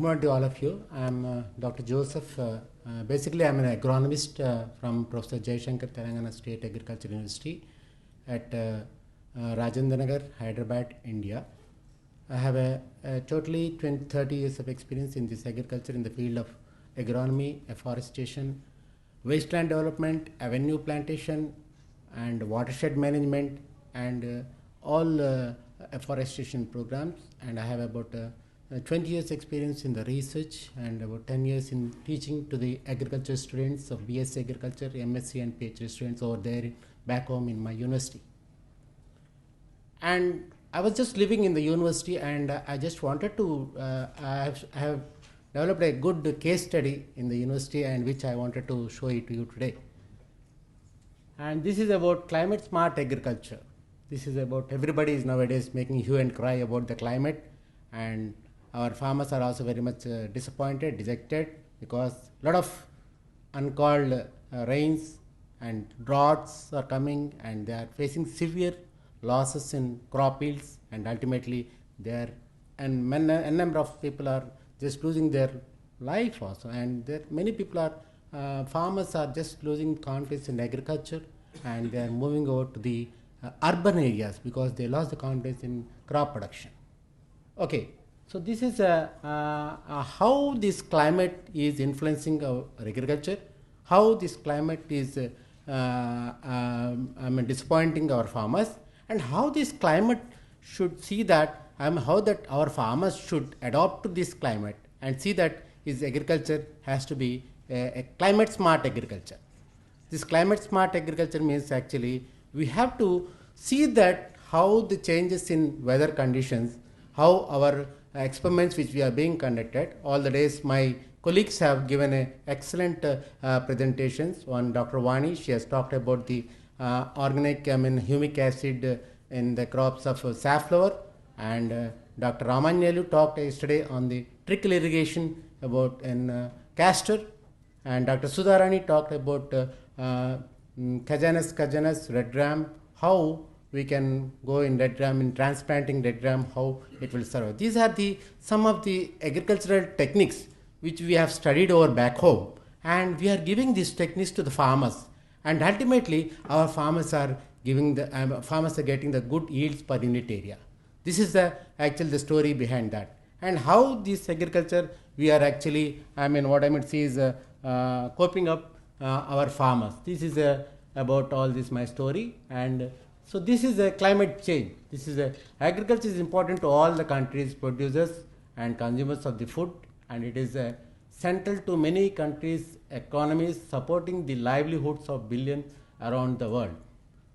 morning to all of you. I'm Dr. Joseph. Basically, I'm an agronomist from Professor Jayashankar, Telangana State Agriculture University at Rajendra Nagar, Hyderabad, India. I have a totally 30 years of experience in this agriculture in the field of agronomy, afforestation, wasteland development, avenue plantation, and watershed management, and all afforestation programs. And I have about 20 years experience in the research and about 10 years in teaching to the agriculture students of BSc Agriculture, MSc and PhD students over there back home in my university. And I was just living in the university, and I just wanted to, I have developed a good case study in the university, and which I wanted to show it to you today. And this is about climate smart agriculture. This is about everybody is nowadays making hue and cry about the climate, and our farmers are also very much disappointed, dejected, because a lot of uncalled rains and droughts are coming, and they are facing severe losses in crop yields, and ultimately a number of people are just losing their life also, and many people are farmers are just losing confidence in agriculture, and they are moving over to the urban areas because they lost the confidence in crop production. Okay, so this is how this climate is influencing our agriculture, how this climate is disappointing our farmers, and how this climate should see that how that our farmers should adopt to this climate and see that his agriculture has to be a climate smart agriculture. This climate smart agriculture means actually we have to see that how the changes in weather conditions, how our experiments which we are being conducted all the days. My colleagues have given excellent presentations. One, Dr. Vani, she has talked about the organic, humic acid in the crops of safflower, and Dr. Ramanyelu talked yesterday on the trickle irrigation about in castor, and Dr. Sudharani talked about Cajanus, red ram, how we can go in red ram, in transplanting red ram, how it will survive. These are some of the agricultural techniques which we have studied over back home, and we are giving these techniques to the farmers, and ultimately our farmers are getting the good yields per unit area. This is the story behind that, and how this agriculture we are actually, what I might say is coping up our farmers. This is about all this my story. And so this is a climate change. This is agriculture is important to all the countries, producers and consumers of the food, and it is central to many countries' economies, supporting the livelihoods of billions around the world.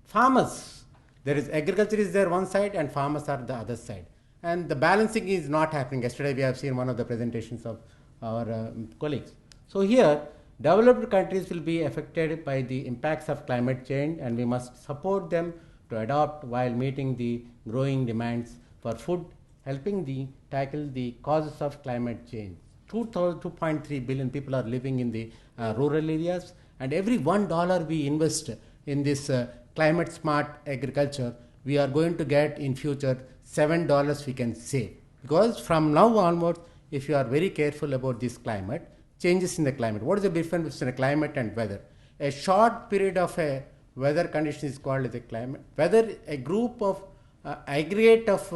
Farmers, agriculture is there one side and farmers are the other side, and the balancing is not happening. Yesterday we have seen one of the presentations of our colleagues. So here, developed countries will be affected by the impacts of climate change, and we must support them to adopt while meeting the growing demands for food, helping tackle the causes of climate change. 2.3 billion people are living in the rural areas, and every $1 we invest in this climate smart agriculture, we are going to get in future $7 we can save. Because from now onwards, if you are very careful about this climate, changes in the climate. What is the difference between climate and weather? A short period of a weather condition is called as a climate. Weather, a group of aggregate of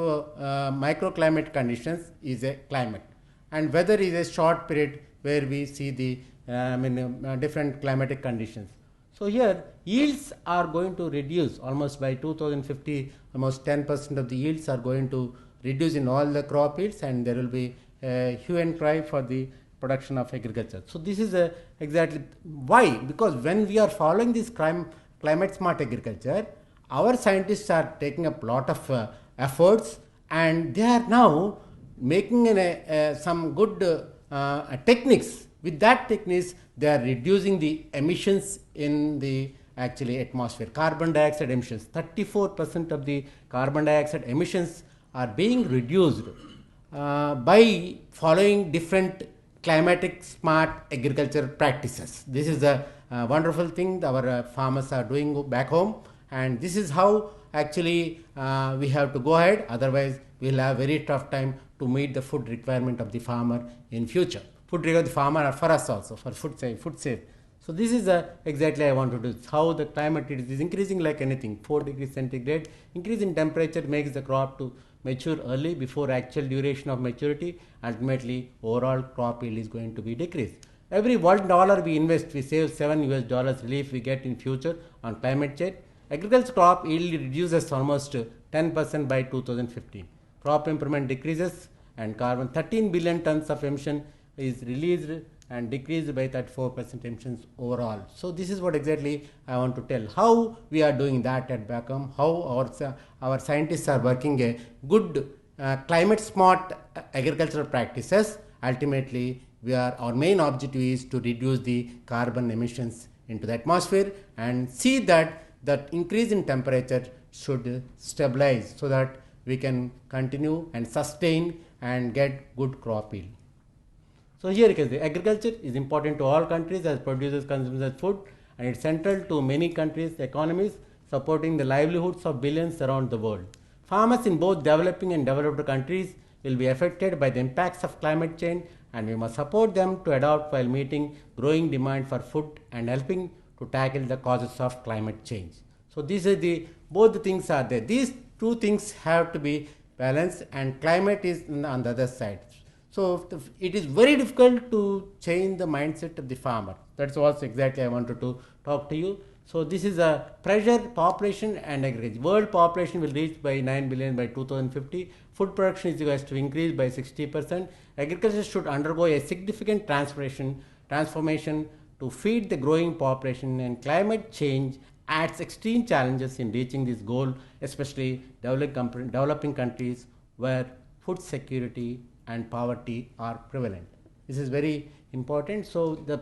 microclimate conditions is a climate. And weather is a short period where we see the different climatic conditions. So here, yields are going to reduce almost by 2050, almost 10% of the yields are going to reduce in all the crop yields, and there will be a hue and cry for the production of agriculture. So this is exactly why, because when we are following this climate smart agriculture, our scientists are taking up a lot of efforts, and they are now making some good techniques. With that techniques, they are reducing the emissions in the atmosphere. Carbon dioxide emissions, 34% of the carbon dioxide emissions are being reduced by following different climatic smart agriculture practices. This is a wonderful thing our farmers are doing back home, and this is how we have to go ahead. Otherwise, we will have very tough time to meet the food requirement of the farmer in future. Food requirement of the farmer are for us also, for food safe. So this is exactly I want to do. How the climate is increasing like anything. 4 degrees centigrade increase in temperature makes the crop to mature early before actual duration of maturity. Ultimately, overall crop yield is going to be decreased. Every $1 we invest, we save $7 relief we get in future on climate change. Agriculture crop yield reduces almost 10% by 2015. Crop improvement decreases and carbon 13 billion tons of emission is released and decreased by 34% emissions overall. So this is what exactly I want to tell. How we are doing that at back home, how our scientists are working a good climate smart agricultural practices. Ultimately, our main objective is to reduce the carbon emissions into the atmosphere and see that increase in temperature should stabilize so that we can continue and sustain and get good crop yield. So here you can see agriculture is important to all countries as producers consume as food, and it's central to many countries' economies, supporting the livelihoods of billions around the world. Farmers in both developing and developed countries will be affected by the impacts of climate change, and we must support them to adapt while meeting growing demand for food and helping to tackle the causes of climate change. So these are both the things are there. These two things have to be balanced, and climate is on the other side. So it is very difficult to change the mindset of the farmer. That's what exactly I wanted to talk to you. So this is a pressure, population and agriculture. World population will reach by 9 billion by 2050. Food production is going to increase by 60%. Agriculture should undergo a significant transformation to feed the growing population, and climate change adds extreme challenges in reaching this goal, especially developing countries where food security and poverty are prevalent. This is very important. So the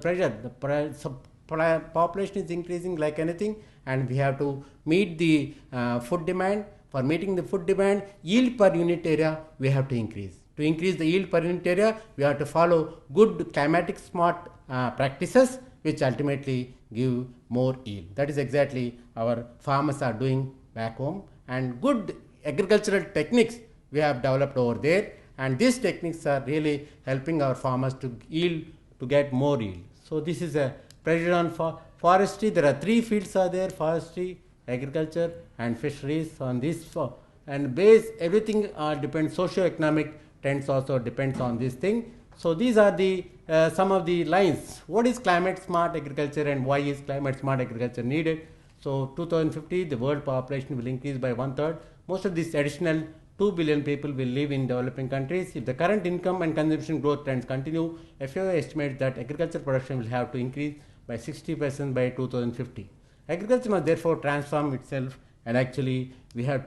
population is increasing like anything, and we have to meet the food demand. For meeting the food demand, yield per unit area we have to increase. To increase the yield per unit area, we have to follow good climatic smart practices, which ultimately give more yield. That is exactly our farmers are doing back home, and good agricultural techniques we have developed over there, and these techniques are really helping our farmers to get more yield. So this is a pressure on forestry. There are 3 fields are there: forestry, agriculture and fisheries. On this and base everything depends, socio-economic trends also depends on this thing. So these are the some of the lines. What is climate smart agriculture and why is climate smart agriculture needed? So 2050 the world population will increase by 1/3. Most of this additional 2 billion people will live in developing countries. If the current income and consumption growth trends continue, FAO estimates that agriculture production will have to increase by 60% by 2050. Agriculture must therefore transform itself, and actually we have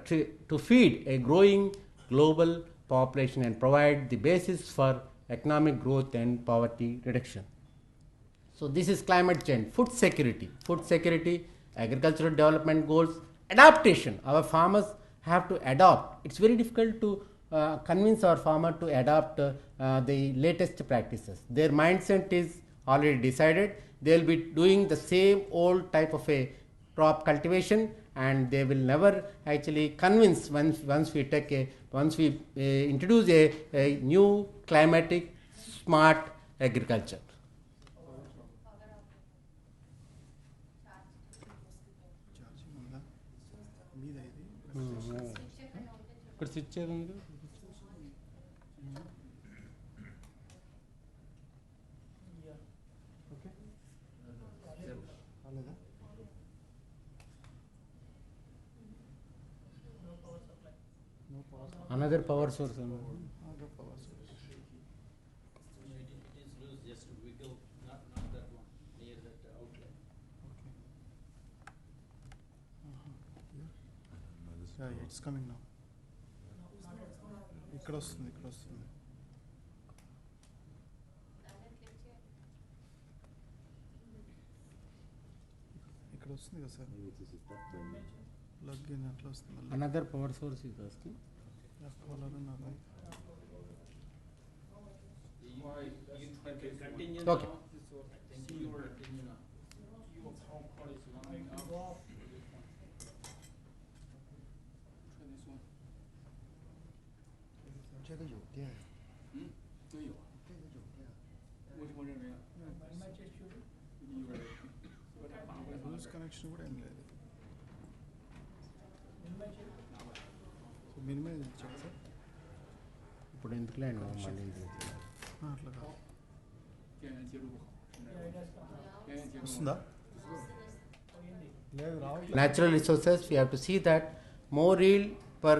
to feed a growing global population and provide the basis for economic growth and poverty reduction. So this is climate change, food security, agricultural development goals, adaptation. Our farmers have to adopt. It's very difficult to convince our farmer to adopt the latest practices. Their mindset is already decided. They will be doing the same old type of a crop cultivation, and they will never actually convince once we introduce a new climatic smart agriculture. Switch ఏది another power source. It's coming now. ఇక్కడ వస్తుంది కదా sir, plug in అట్లా వస్తుంది. Another power source is asking. Okay. 这个有电，都有。这个有电。我认为啊，Rules connection కూడా ఏం లేదు. So minimum check sir. ఇప్పుడు ఎందుకులే అండి మళ్ళీ ఇందులో. అట్లా కాదు. 电源接入不好。电源接入。 వస్తుందా? లేదు రావట్లేదు. Natural resources, we have to see that more yield per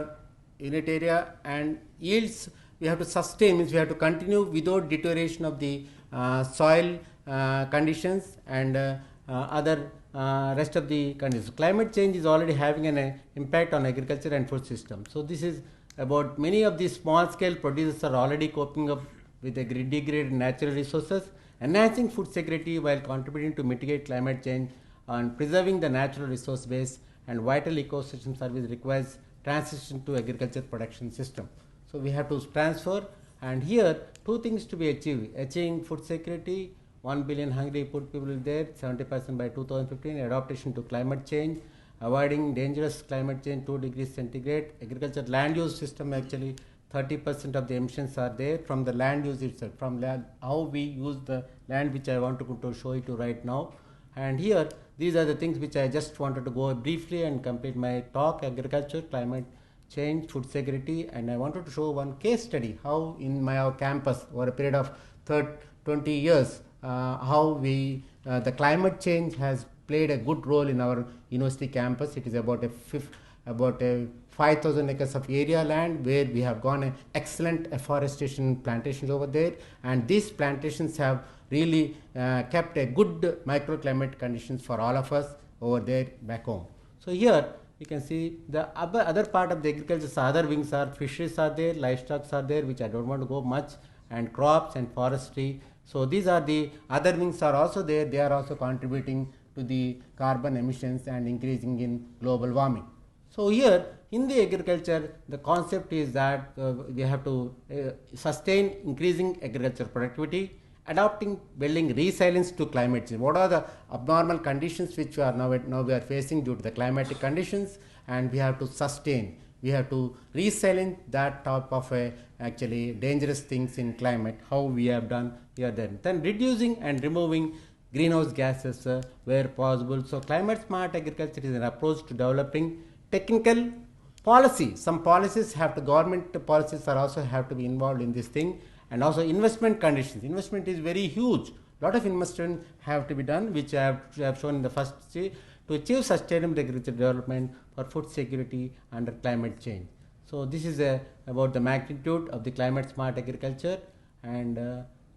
unit area and yields we have to sustain, means we have to continue without deterioration of the soil conditions and other rest of the conditions. Climate change is already having an impact on agriculture and food system. So this is about many of these small scale producers are already coping up with the degraded natural resources, enhancing food security while contributing to mitigate climate change and preserving the natural resource base and vital ecosystem service requires transition to agriculture production system. So we have to transfer, and here two things to be achieved: achieving food security, 1 billion hungry poor people there, 70% by 2015, adaptation to climate change, avoiding dangerous climate change 2 degrees centigrade. Agriculture land use system, actually 30% of the emissions are there from the land use itself, from land, how we use the land, which I want to show you to right now. And here these are the things which I just wanted to go briefly and complete my talk: agriculture, climate change, food security. And I wanted to show one case study how in our campus over a period of 20 years how we the climate change has played a good role in our university campus. It is about a 5,000 acres of area land where we have gone excellent afforestation plantations over there, and these plantations have really kept a good microclimate conditions for all of us over there back home. So here you can see the other part of the agriculture, other wings are fisheries are there, livestock are there, which I don't want to go much, and crops and forestry. So these are the other wings are also there. They are also contributing to the carbon emissions and increasing in global warming. So here in the agriculture, the concept is that we have to sustain increasing agriculture productivity, adapting, building resilience to climate change. What are the abnormal conditions which we are now we are facing due to the climatic conditions, and we have to sustain. We have to resilient that type of actually dangerous things in climate. How we have done here then reducing and removing greenhouse gases where possible. So climate smart agriculture is an approach to developing technical policy. Some policies have to, government policies are also have to be involved in this thing, and also investment conditions. Investment is very huge. Lot of investment have to be done, which I have shown in the first stage, to achieve sustainable agricultural development for food security under climate change. So this is about the magnitude of the climate smart agriculture, and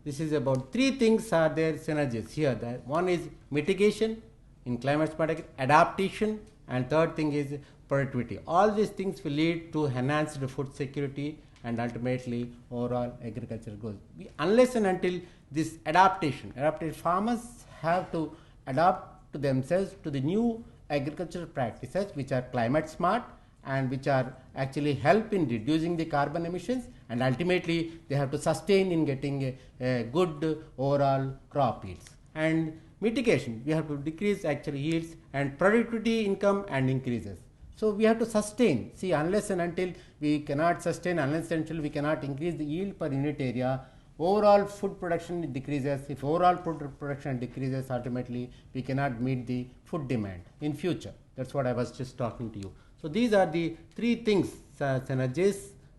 this is about three things are there synergies here. That one is mitigation in climate smart adaptation, and third thing is productivity. All these things will lead to enhanced food security and ultimately overall agricultural goals. Unless and until this adaptation, farmers have to adapt to themselves to the new agricultural practices which are climate smart and which are actually help in reducing the carbon emissions, and ultimately they have to sustain in getting a good overall crop yields. And mitigation, we have to decrease actually yields, and productivity income and increases. So we have to sustain. See, unless and until we cannot sustain, unless and until we cannot increase the yield per unit area, overall food production decreases. If overall food production decreases, ultimately we cannot meet the food demand in future. That's what I was just talking to you. So these are the three things: synergies,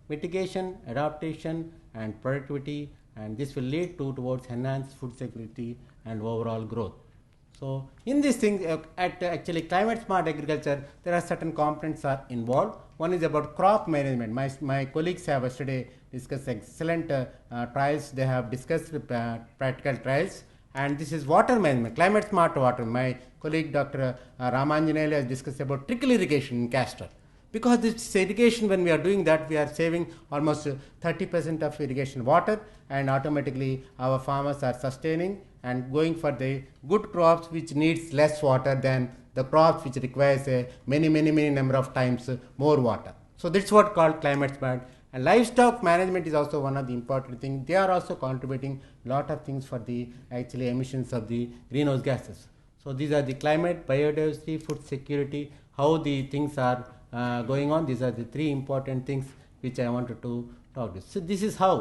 mitigation, adaptation, and productivity, and this will lead towards enhanced food security and overall growth. So in these things, actually climate smart agriculture, there are certain components are involved. One is about crop management. My colleagues have yesterday discussed excellent trials. They have discussed practical trials, and this is water management, climate smart water. My colleague Dr. Ramanjaneli has discussed about trickle irrigation in castor. Because this irrigation, when we are doing that, we are saving almost 30% of irrigation water, and automatically our farmers are sustaining and going for the good crops which needs less water than the crops which requires many number of times more water. So that's what called climate smart. And livestock management is also one of the important things. They are also contributing lot of things for the actually emissions of the greenhouse gases. So these are the climate, biodiversity, food security, how the things are going on. These are the three important things which I wanted to talk this. So this is how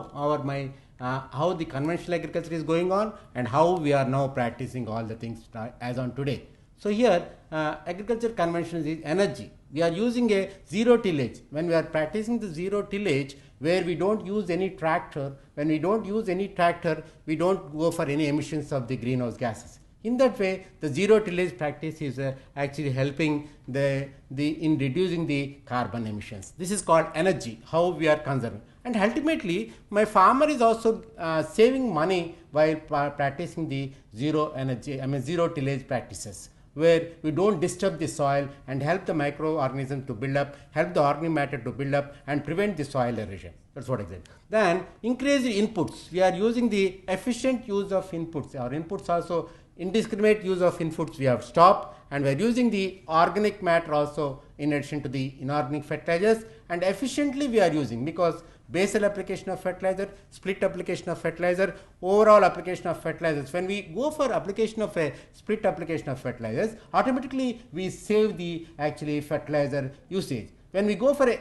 how the conventional agriculture is going on and how we are now practicing all the things as on today. So here agriculture conventional is energy. We are using a zero tillage. When we are practicing the zero tillage, where we don't use any tractor, when we don't use any tractor, we don't go for any emissions of the greenhouse gases. In that way, the zero tillage practice is actually helping in reducing the carbon emissions. This is called energy, how we are conserving. And ultimately, my farmer is also saving money while practicing the zero tillage practices, where we don't disturb the soil and help the microorganisms to build up, help the organic matter to build up and prevent the soil erosion. That's what I said. Then increase the inputs. We are using the efficient use of inputs. Our inputs also, indiscriminate use of inputs we have stopped, and we are using the organic matter also in addition to the inorganic fertilizers, and efficiently we are using, because basal application of fertilizer, split application of fertilizer, overall application of fertilizers. When we go for application of a split application of fertilizers, automatically we save the actually fertilizer usage. When we go for a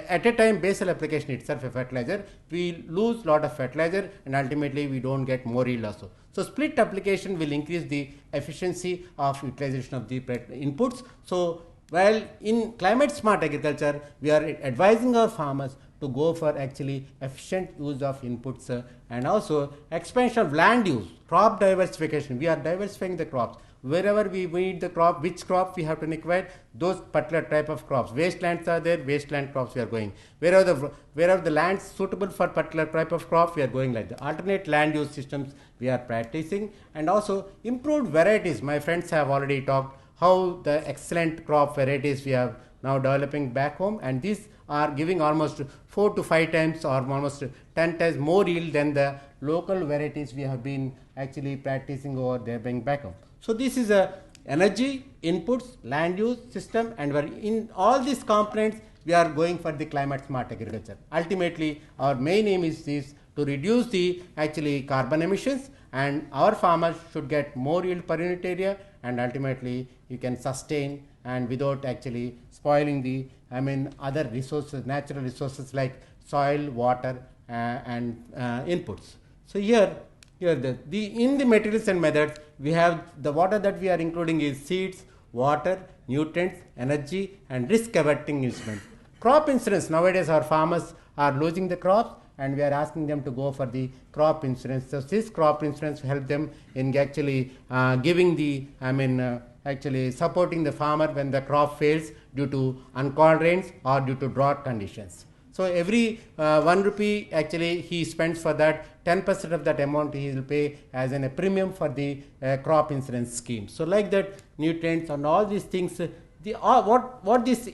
at a time basal application itself a fertilizer, we lose lot of fertilizer and ultimately we don't get more yield also. So split application will increase the efficiency of utilization of the inputs. So while in climate smart agriculture, we are advising our farmers to go for actually efficient use of inputs and also expansion of land use, crop diversification. We are diversifying the crops. Wherever we need the crop, which crop we have to require, those particular type of crops. Wastelands are there, wasteland crops we are going. Wherever the land suitable for particular type of crop, we are going like the alternate land use systems we are practicing, and also improved varieties. My friends have already talked how the excellent crop varieties we have now developing back home, and these are giving almost 4 to 5 times or almost 10 times more yield than the local varieties we have been actually practicing over there being back home. So this is a energy, inputs, land use system, and in all these components we are going for the climate smart agriculture. Ultimately, our main aim is this, to reduce the actually carbon emissions, and our farmers should get more yield per unit area, and ultimately you can sustain and without actually spoiling the other resources, natural resources like soil, water and inputs. So here in the materials and methods, we have the water that we are including is seeds, water, nutrients, energy and risk averting instruments. Crop insurance, nowadays our farmers are losing the crops and we are asking them to go for the crop insurance. So this crop insurance will help them in actually giving the actually supporting the farmer when the crop fails due to uncalled rains or due to drought conditions. So every 1 rupee actually he spends for that, 10% of that amount he will pay as a premium for the crop insurance scheme. So like that, nutrients and all these things, what these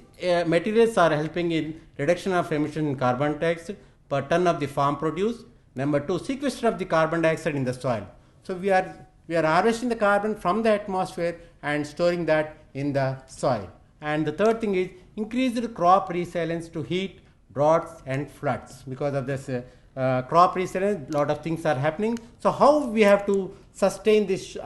materials are helping in reduction of emission in carbon dioxide per ton of the farm produce. Number 2, sequestration of the carbon dioxide in the soil. So we are harvesting the carbon from the atmosphere and storing that in the soil. And the third thing is increased crop resilience to heat, droughts and floods. Because of this crop resilience, lot of things are happening. So how we have to sustain this,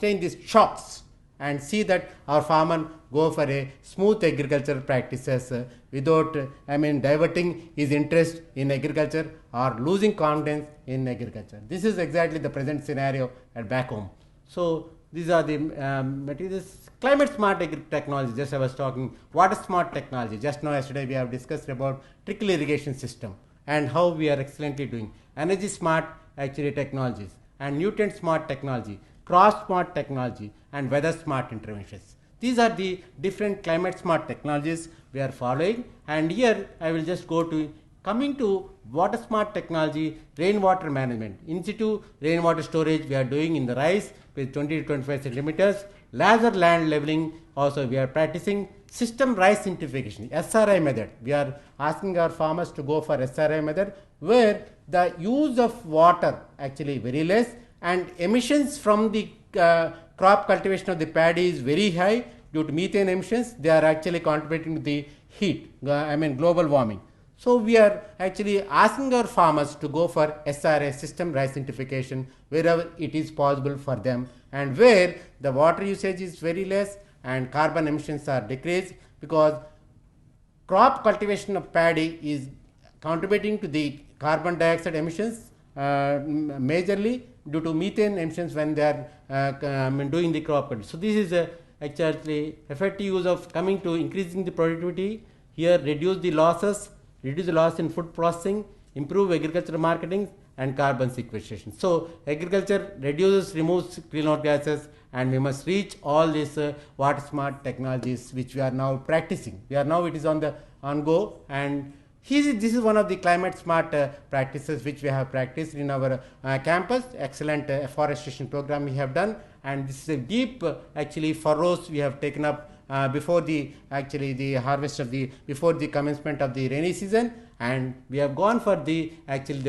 these shocks and see that our farmer go for a smooth agricultural practices without diverting his interest in agriculture or losing confidence in agriculture. This is exactly the present scenario at back home. So these are the materials. Climate smart technology, just I was talking, water smart technology. Just now yesterday we have discussed about trickle irrigation system and how we are excellently doing. Energy smart actually technologies and nutrient smart technology, crop smart technology and weather smart interventions. These are the different climate smart technologies we are following, and here I will just go to coming to water smart technology, rainwater management. In situ rainwater storage we are doing in the rice with 20 to 25 centimeters. Laser land leveling also we are practicing. System rice certification, SRI method. We are asking our farmers to go for SRI method, where the use of water actually very less and emissions from the crop cultivation of the paddy is very high due to methane emissions. They are actually contributing to the heat, global warming. So we are actually asking our farmers to go for SRA, system rice certification, wherever it is possible for them, and where the water usage is very less and carbon emissions are decreased, because crop cultivation of paddy is contributing to the carbon dioxide emissions majorly due to methane emissions when they are doing the crop control. So this is actually effective use of coming to increasing the productivity. Here reduce the losses, reduce the loss in food processing, improve agricultural marketing and carbon sequestration. So agriculture removes greenhouse gases, and we must reach all these water smart technologies which we are now practicing. It is on go, and this is one of the climate smart practices which we have practiced in our campus. Excellent afforestation program we have done, and this is a deep actually furrows we have taken up before the harvest of before the commencement of the rainy season, and we have gone for the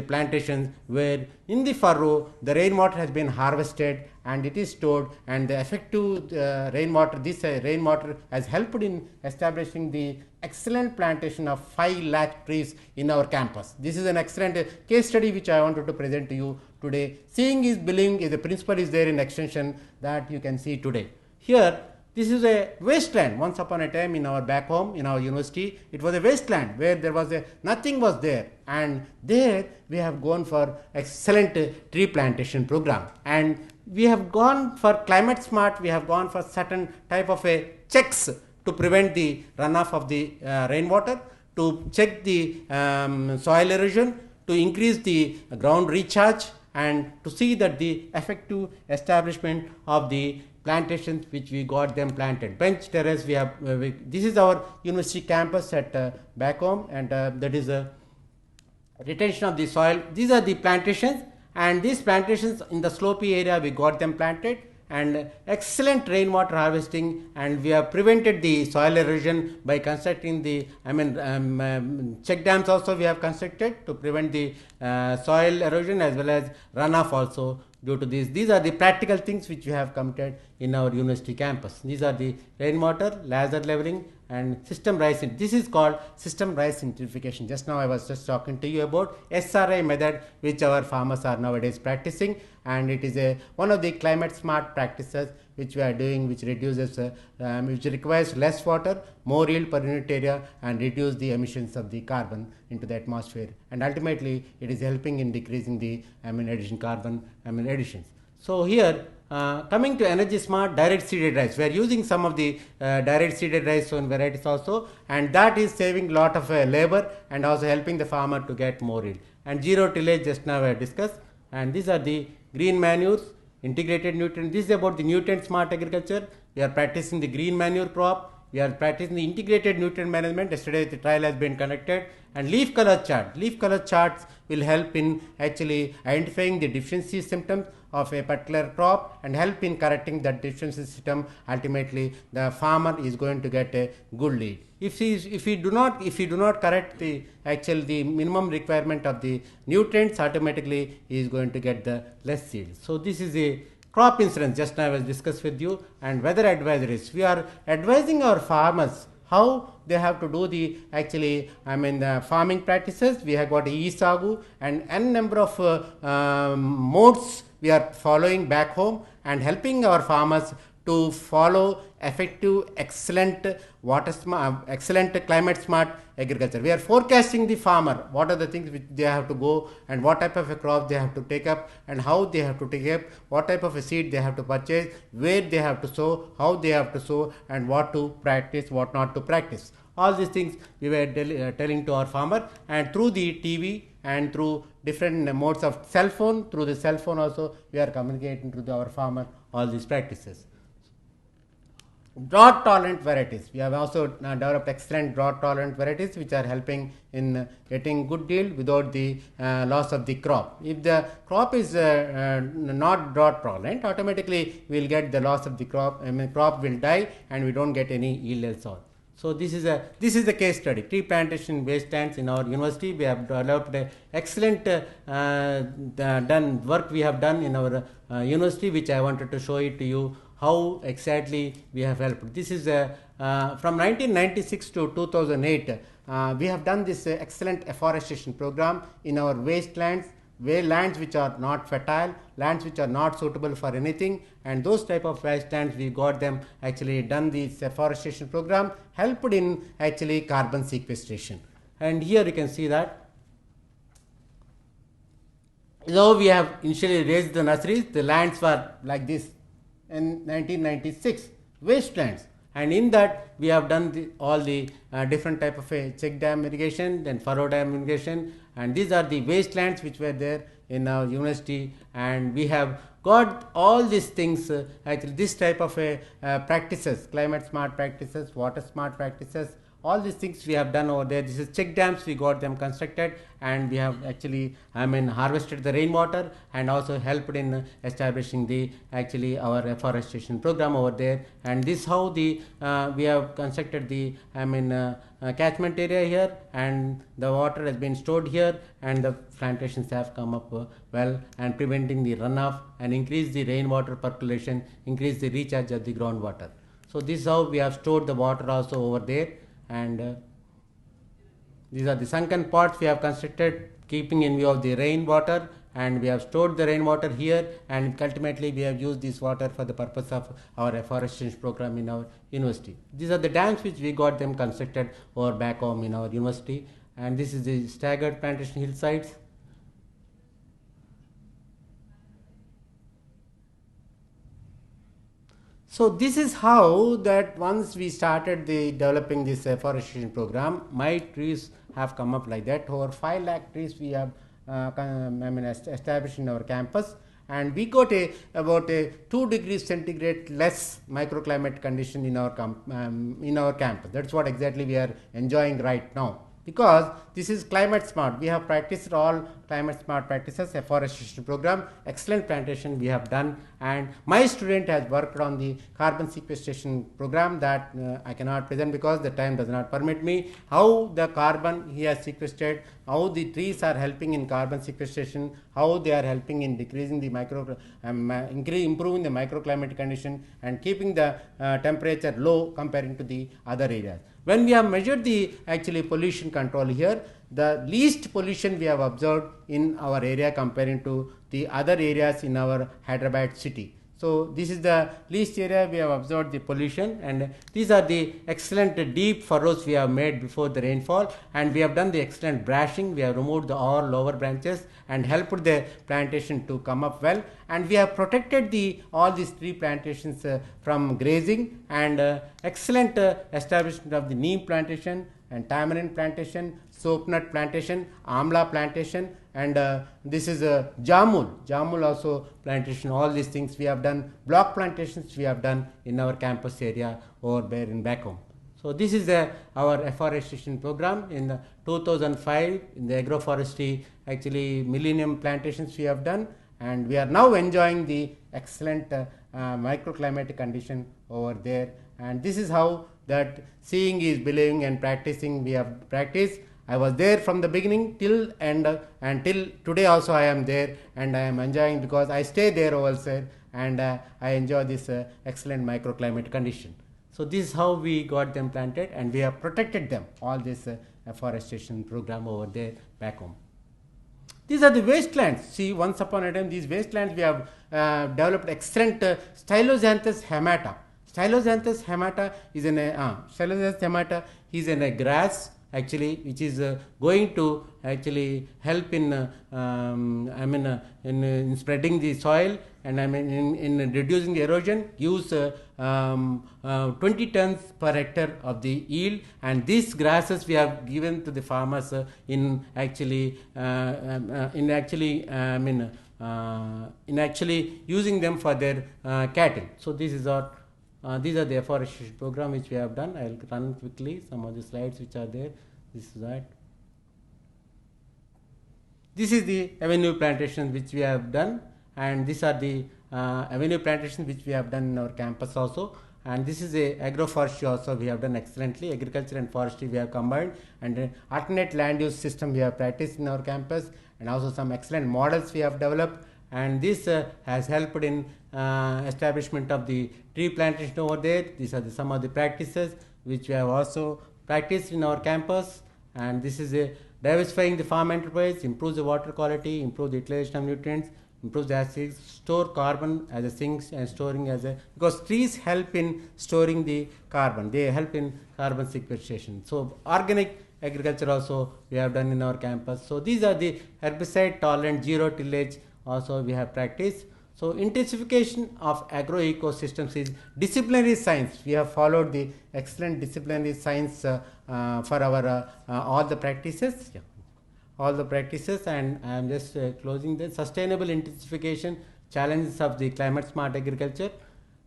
plantations where in the furrow the rainwater has been harvested and it is stored, and the effective rainwater has helped in establishing the excellent plantation of 5 lakh trees in our campus. This is an excellent case study which I wanted to present to you today. Seeing is believing is the principle is there in extension that you can see today. Here this is a wasteland. Once upon a time in our back home, in our university, it was a wasteland where there was nothing was there, and there we have gone for excellent tree plantation program, and we have gone for climate smart. We have gone for certain type of checks to prevent the runoff of the rainwater, to check the soil erosion, to increase the ground recharge, and to see that the effective establishment of the plantations which we got them planted. Bench terrace we have, this is our university campus at back home, and that is a retention of the soil. These are the plantations, and these plantations in the slopey area we got them planted, and excellent rainwater harvesting, and we have prevented the soil erosion by constructing the check dams also we have constructed to prevent the soil erosion as well as runoff also due to this. These are the practical things which we have committed in our university campus. These are the rainwater, laser leveling and system rise. This is called system rise centrifugation. Just now I was just talking to you about SRI method which our farmers are nowadays practicing, and it is one of the climate smart practices which we are doing, which reduces which requires less water, more yield per unit area, and reduce the emissions of the carbon into the atmosphere, and ultimately it is helping in decreasing the carbon emissions. So here coming to energy smart direct seeded rice, we are using some of the direct seeded rice on varieties also, and that is saving lot of labor and also helping the farmer to get more yield. And zero tillage just now I discussed, and these are the green manures, integrated nutrient. This is about the nutrient smart agriculture. We are practicing the green manure crop. We are practicing the integrated nutrient management. Yesterday the trial has been conducted, and leaf color chart. Leaf color charts will help in actually identifying the deficiency symptoms of a particular crop and help in correcting that deficiency symptom. Ultimately the farmer is going to get a good yield. If you do not correct the minimum requirement of the nutrients, automatically he is going to get the less yield. So this is a crop insurance just now I was discussed with you, and weather advisories. We are advising our farmers how they have to do the farming practices. We have got e-sagu and n number of modes we are following back home and helping our farmers to follow effective, excellent climate smart agriculture. We are forecasting the farmer what are the things which they have to go, and what type of a crop they have to take up, and how they have to take up, what type of a seed they have to purchase, where they have to sow, how they have to sow, and what to practice, what not to practice. All these things we were telling to our farmer, and through the TV and through different modes of cell phone, through the cell phone also we are communicating to our farmer all these practices. Drought tolerant varieties. We have also developed excellent drought tolerant varieties which are helping in getting good yield without the loss of the crop. If the crop is not drought tolerant, automatically we will get the loss of the crop. Crop will die and we don't get any yield at all. So this is a case study. Tree plantation wastelands in our university. We have developed a excellent done work we have done in our university, which I wanted to show it to you how exactly we have helped. This is from 1996 to 2008. We have done this excellent afforestation program in our wastelands, lands which are not fertile, lands which are not suitable for anything, and those type of wastelands we got them done this afforestation program, helped in carbon sequestration. And here you can see that Though we have initially raised the nurseries, the lands were like this in 1996, wastelands. And in that, we have done all the different type of check dam irrigation, then furrow dam irrigation, and these are the wastelands which were there in our university. And we have got all these things, actually this type of practices, climate smart practices, water smart practices, all these things we have done over there. This is check dams, we got them constructed, and we have actually harvested the rainwater and also helped in establishing the actually our afforestation program over there. And this how the we have constructed the catchment area here, and the water has been stored here, and the plantations have come up well, and preventing the runoff and increase the rainwater percolation, increase the recharge of the groundwater. So this is how we have stored the water also over there. And these are the sunken pots we have constructed, keeping in view of the rainwater, and we have stored the rainwater here, and ultimately we have used this water for the purpose of our afforestation program in our university. These are the dams which we got them constructed over back home in our university, and this is the staggered plantation hillsides. So this is how that once we started the developing this afforestation program, my trees have come up like that. Over 5 lakh trees we have established in our campus, and we got about a 2 degrees centigrade less microclimate condition in our campus. That's what exactly we are enjoying right now, because this is climate smart. We have practiced all climate smart practices, afforestation program, excellent plantation we have done, and my student has worked on the carbon sequestration program that I cannot present because the time does not permit me. How the carbon he has sequestered, how the trees are helping in carbon sequestration, how they are helping in decreasing the improving the microclimate condition and keeping the temperature low comparing to the other areas. When we have measured the actually pollution control here, the least pollution we have observed in our area comparing to the other areas in our Hyderabad city. So this is the least area we have observed the pollution, and these are the excellent deep furrows we have made before the rainfall, and we have done the excellent brushing. We have removed all lower branches and helped the plantation to come up well, and we have protected all these tree plantations from grazing, and excellent establishment of the neem plantation and tamarind plantation, soap nut plantation, amla plantation, and this is a jamul also plantation. All these things we have done. Block plantations we have done in our campus area over there in back home. So this is our afforestation program in 2005 in the agroforestry actually millennium plantations we have done, and we are now enjoying the excellent microclimatic condition over there. And this is how that seeing is believing and practicing we have practiced. I was there from the beginning till end, and till today also I am there, and I am enjoying because I stay there also, and I enjoy this excellent microclimate condition. So this is how we got them planted, and we have protected them, all this afforestation program over there back home. These are the wastelands. See, once upon a time, these wastelands we have developed excellent Styloxanthus hamata. Styloxanthus hamata is in a grass actually, which is going to actually help in in spreading the soil, and in reducing the erosion, gives 20 tons per hectare of the yield. And these grasses we have given to the farmers in actually using them for their cattle. So this is our these are the afforestation program which we have done. I will run quickly some of the slides which are there. This is that. This is the avenue plantation which we have done, and these are the avenue plantation which we have done in our campus also. And this is a agroforestry also we have done excellently. Agriculture and forestry we have combined, and alternate land use system we have practiced in our campus, and also some excellent models we have developed. And this has helped in establishment of the tree plantation over there. These are some of the practices which we have also practiced in our campus. And this is diversifying the farm enterprise, improves the water quality, improve the utilization of nutrients, improves the acids, store carbon as a sinks, and storing as a, because trees help in storing the carbon, they help in carbon sequestration. So organic agriculture also we have done in our campus. So these are the herbicide tolerant zero tillage also we have practiced. So intensification of agroecosystems is disciplinary science. We have followed the excellent disciplinary science for our all the practices. Yeah. All the practices, and I am just closing the sustainable intensification challenges of the climate smart agriculture.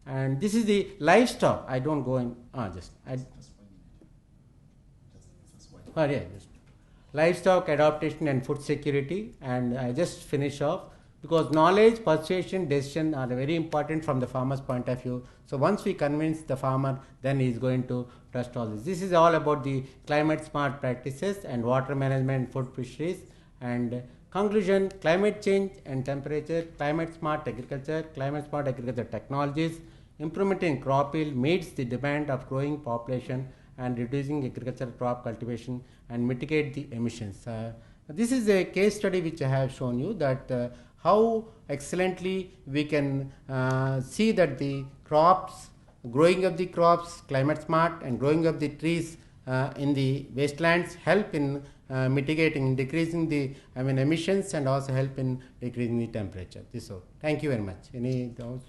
And this is the livestock. I don't go in just livestock adaptation and food security. And I just finish off because knowledge, persuasion, decision are very important from the farmer's point of view. So once we convince the farmer, then he is going to trust all this. This is all about the climate smart practices and water management, food fisheries. And conclusion: climate change and temperature, climate smart agriculture technologies, implementing crop yield meets the demand of growing population and reducing agricultural crop cultivation and mitigate the emissions. This is a case study which I have shown you that how excellently we can see that the crops, growing of the crops, climate smart, and growing of the trees in the wastelands help in mitigating, decreasing the emissions, and also help in decreasing the temperature. This all. Thank you very much. Any doubts?